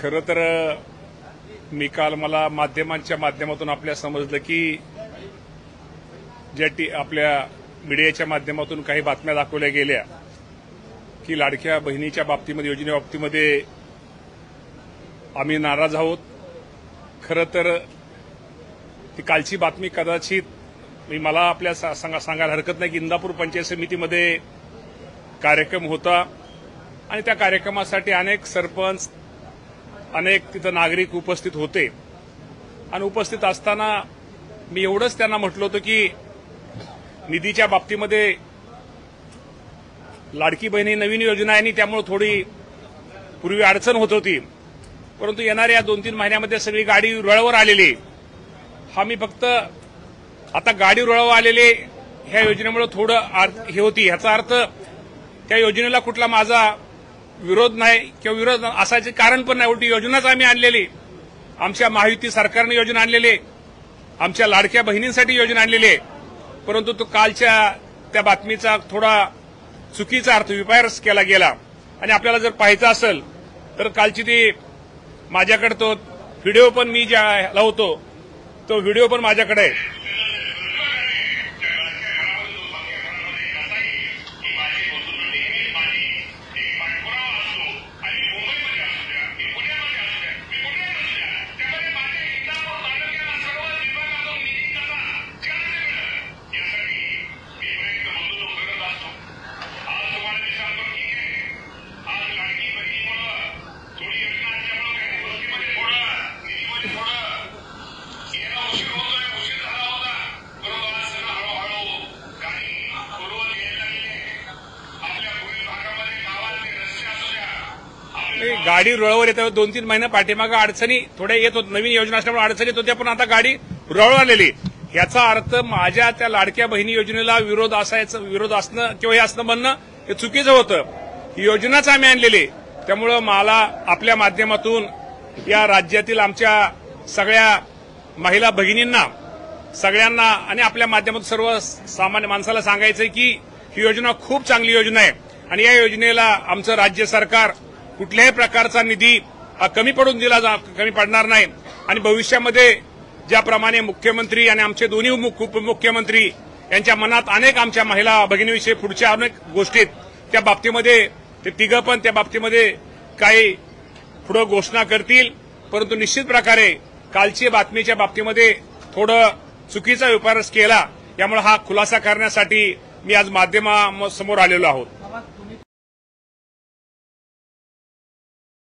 खरं तर मी काल मला माध्यमांच्या माध्यमातून आपल्या समजलं की आपल्या मीडियाच्या माध्यमातून काही बातम्या दाखवल्या गेल्या की लाडक्या बहिणीच्या बाबतीमध्ये योजनेबाबतीमध्ये आम्ही नाराज आहोत। खरं तर ती कालची बातमी कदाचित मला आपल्या सांगायला हरकत नाही की इंदापूर पंचायत समितीमध्ये कार्यक्रम होता आणि त्या कार्यक्रमासाठी अनेक सरपंच अनेक तिथं नागरिक उपस्थित होते आणि उपस्थित असताना मी एवढंच त्यांना म्हटलं होतं की निधीच्या बाबतीमध्ये लाडकी बहिणी नवीन योजना आहे आणि त्यामुळे थोडी पूर्वी अडचण होत होती, परंतु येणाऱ्या 2-3 महिन्यामध्ये सगळी गाडी रुळावर आलेली। हा मी फक्त आता गाडी रुळावर आलेले ह्या योजनेमुळे थोडं हे होती, ह्याचा अर्थ त्या योजनेला कुठला माझा विरोध नाही किंवा विरोध असायचे कारण पण नाही। उलटी योजनाच आम्ही आणलेली, आमच्या महायुती सरकारने योजना आणलेली, आमच्या लाडक्या बहिणींसाठी योजना आणलेली आहे। परंतु तो कालच्या त्या बातमीचा थोडा चुकीचा अर्थ विपर्यास केला गेला आणि आपल्याला जर पाहायचं असेल तर कालची ती माझ्याकडे तो व्हिडिओ पण मी ज्या लावतो तो व्हिडिओ पण माझ्याकडे आहे। गाडी रुळावर येते 2-3 महिने पाठीमागे अडचणी थोड्या येत होत, नवीन योजना असल्यामुळे अडचणी येत होत्या, पण आता गाडी रुळावर आलेली। याचा अर्थ माझ्या त्या लाडक्या बहिणी योजनेला विरोध असणं किंवा हे असणं म्हणणं हे चुकीचं होतं। ही योजनाच आम्ही आणलेली, त्यामुळे मला आपल्या माध्यमातून या राज्यातील आमच्या सगळ्या महिला भगिनींना सगळ्यांना आणि आपल्या माध्यमातून सर्व सामान्य माणसाला सांगायचंय की ही योजना खूप चांगली योजना आहे आणि या योजनेला आमचं राज्य सरकार कुठल्याही प्रकारचा निधी कमी पडणार नाही आणि भविष्यामध्ये ज्याप्रमाणे मुख्यमंत्री आणि आमचे दोन्ही उपमुख्यमंत्री यांच्या मनात अनेक आमच्या महिला भगिनीविषयी पुढच्या अनेक गोष्टीत त्या बाबतीमध्ये ते तिघं पण त्या बाबतीमध्ये काही पुढे घोषणा करतील, परंतु निश्चित प्रकारे कालची बातमीच्या बाबतीमध्ये थोडं चुकीचा विपर्यास केला, यामुळे हा खुलासा करण्यासाठी मी आज माध्यमासमोर आलेलो आहोत।